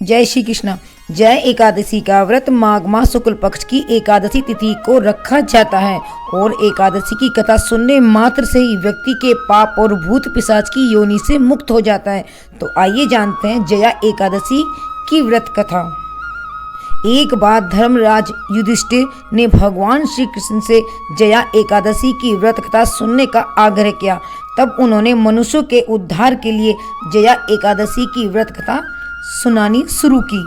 जय श्री कृष्ण। जय एकादशी का व्रत माघ माह शुक्ल पक्ष की एकादशी तिथि को रखा जाता है और एकादशी की कथा सुनने मात्र से ही व्यक्ति के पाप और भूत पिशाच की योनि से मुक्त हो जाता है। तो आइए जानते हैं जया एकादशी की व्रत कथा। एक बार धर्मराज युधिष्ठिर ने भगवान श्री कृष्ण से जया एकादशी की व्रत कथा सुनने का आग्रह किया। तब उन्होंने मनुष्यों के उद्धार के लिए जया एकादशी की व्रत कथा सुनानी शुरू की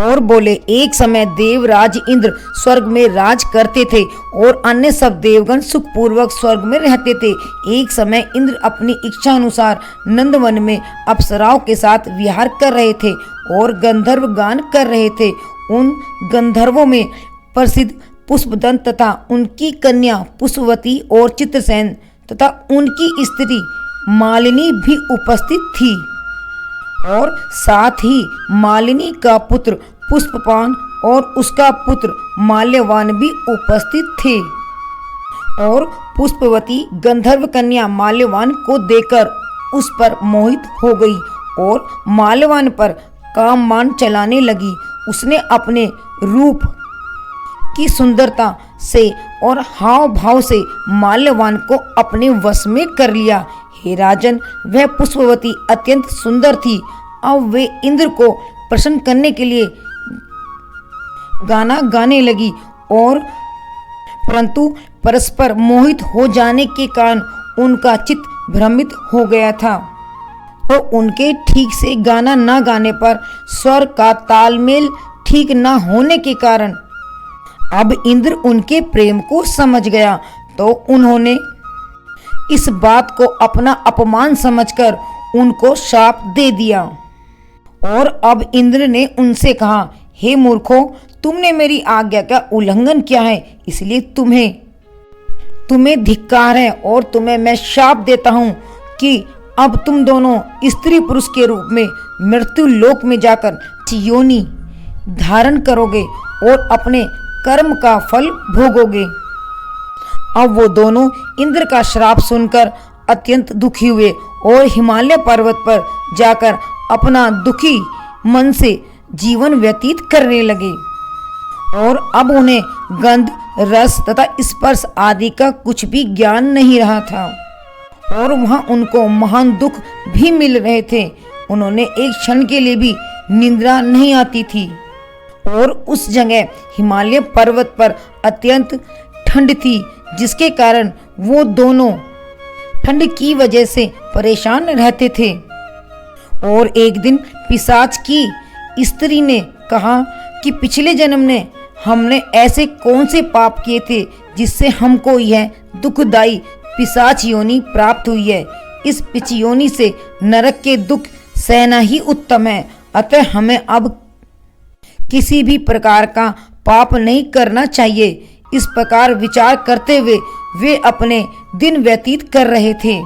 और बोले, एक समय देवराज इंद्र स्वर्ग में राज करते थे और अन्य सब देवगण सुखपूर्वक स्वर्ग में रहते थे। एक समय इंद्र अपनी इच्छा अनुसार नंदवन में अप्सराओं के साथ विहार कर रहे थे और गंधर्व गान कर रहे थे। उन गंधर्वों में प्रसिद्ध पुष्पदंत तथा उनकी कन्या पुष्पवती और चित्रसेन तथा उनकी स्त्री मालिनी भी उपस्थित थी और साथ ही मालिनी का पुत्र पुष्पपान और उसका पुत्र माल्यवान भी उपस्थित थे। और पुष्पवती गंधर्व कन्या माल्यवान को देखकर उस पर मोहित हो गई और माल्यवान पर काममान चलाने लगी। उसने अपने रूप की सुंदरता से और हाव भाव से माल्यवान को अपने वश में कर लिया। हे राजन, वह पुष्पवती अत्यंत सुंदर थी। अब वे इंद्र को प्रसन्न करने के लिए गाना गाने लगी और परंतु परस्पर मोहित हो जाने के कारण उनका चित्त भ्रमित हो गया था। तो उनके ठीक से गाना न गाने पर स्वर का तालमेल ठीक न होने के कारण अब इंद्र उनके प्रेम को समझ गया। तो उन्होंने इस बात को अपना अपमान समझकर उनको श्राप दे दिया। और अब इंद्र ने उनसे कहा, हे मूर्खों, तुमने मेरी आज्ञा का उल्लंघन किया है, इसलिए तुम्हें धिक्कार है और तुम्हें मैं श्राप देता हूं कि अब तुम दोनों स्त्री पुरुष के रूप में मृत्यु लोक में जाकर योनि धारण करोगे और अपने कर्म का फल भोगोगे। अब वो दोनों इंद्र का श्राप सुनकर अत्यंत दुखी हुए और हिमालय पर्वत पर जाकर अपना दुखी मन से जीवन व्यतीत करने लगे। और अब उन्हें गंध, रस तथा स्पर्श आदि का कुछ भी ज्ञान नहीं रहा था और वहां उनको महान दुख भी मिल रहे थे। उन्होंने एक क्षण के लिए भी निद्रा नहीं आती थी और उस जगह हिमालय पर्वत पर अत्यंत ठंड थी, जिसके कारण वो दोनों ठंड की वजह से परेशान रहते थे। और एक दिन पिशाच की स्त्री ने कहा कि पिछले जन्म में हमने ऐसे कौन से पाप किए थे जिससे हमको यह दुखदाई पिशाच योनि प्राप्त हुई है। इस पिच योनि से नरक के दुख सहना ही उत्तम है। अतः हमें अब किसी भी प्रकार का पाप नहीं करना चाहिए। इस प्रकार विचार करते हुए वे अपने दिन व्यतीत कर रहे थे।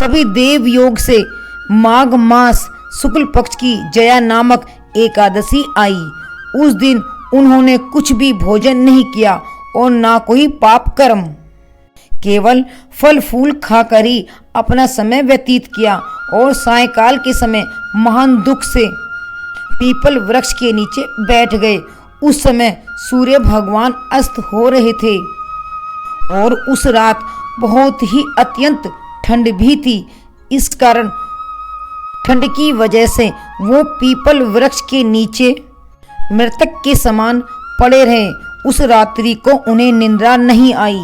तभी देव योग से माघ मास शुक्ल पक्ष की जया नामक एकादशी आई। उस दिन उन्होंने कुछ भी भोजन नहीं किया और ना कोई पाप कर्म, केवल फल फूल खाकर ही अपना समय व्यतीत किया और सायंकाल के समय महान दुख से पीपल वृक्ष के नीचे बैठ गए। उस समय सूर्य भगवान अस्त हो रहे थे और उस रात बहुत ही अत्यंत ठंड भी थी। इस कारण ठंड की वजह से वो पीपल वृक्ष के नीचे मृतक के समान पड़े रहे। उस रात्रि को उन्हें निद्रा नहीं आई।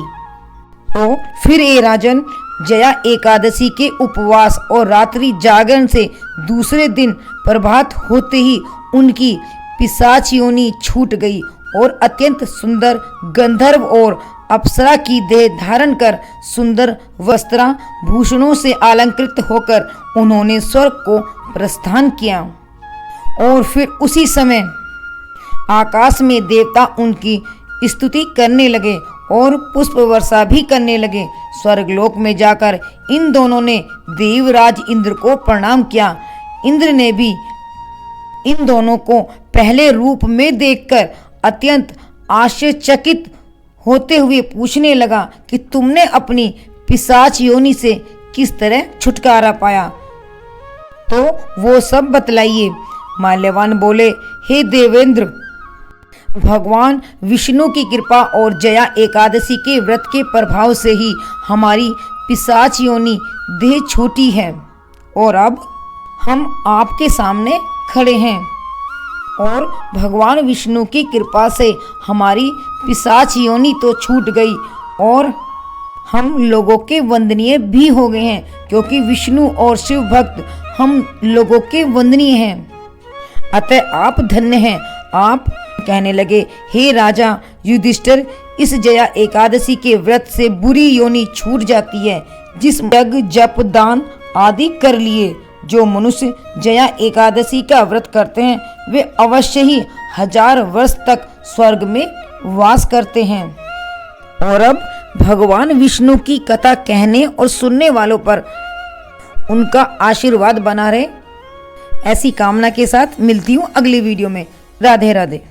तो फिर ए राजन, जया एकादशी के उपवास और रात्रि जागरण से दूसरे दिन प्रभात होते ही उनकी पिशाच योनि छूट गई और अत्यंत सुंदर गंधर्व और अप्सरा की देह धारण कर सुंदर वस्त्राभूषणों से अलंकृत होकर उन्होंने स्वर्ग को प्रस्थान किया। और फिर उसी समय आकाश में देवता उनकी स्तुति करने लगे और पुष्प वर्षा भी करने लगे। स्वर्गलोक में जाकर इन दोनों ने देवराज इंद्र को प्रणाम किया। इंद्र ने भी इन दोनों को पहले रूप में देखकर अत्यंत आश्चर्यचकित होते हुए पूछने लगा कि तुमने अपनी पिशाच योनि से किस तरह छुटकारा पाया। तो वो सब बतलाइए। माल्यवान बोले, हे देवेंद्र, भगवान विष्णु की कृपा और जया एकादशी के व्रत के प्रभाव से ही हमारी पिशाच योनि देह छूटी है और अब हम आपके सामने खड़े हैं। और भगवान विष्णु की कृपा से हमारी पिशाच योनि तो छूट गई और हम लोगों के वंदनीय भी हो गए हैं, क्योंकि विष्णु और शिव भक्त हम लोगों के वंदनीय हैं। अतः आप धन्य हैं। आप कहने लगे, हे राजा युधिष्ठिर, इस जया एकादशी के व्रत से बुरी योनि छूट जाती है। जिस यज्ञ जप दान आदि कर लिए जो मनुष्य जया एकादशी का व्रत करते हैं वे अवश्य ही 1000 वर्ष तक स्वर्ग में वास करते हैं। और अब भगवान विष्णु की कथा कहने और सुनने वालों पर उनका आशीर्वाद बना रहे, ऐसी कामना के साथ मिलती हूँ अगली वीडियो में। राधे राधे।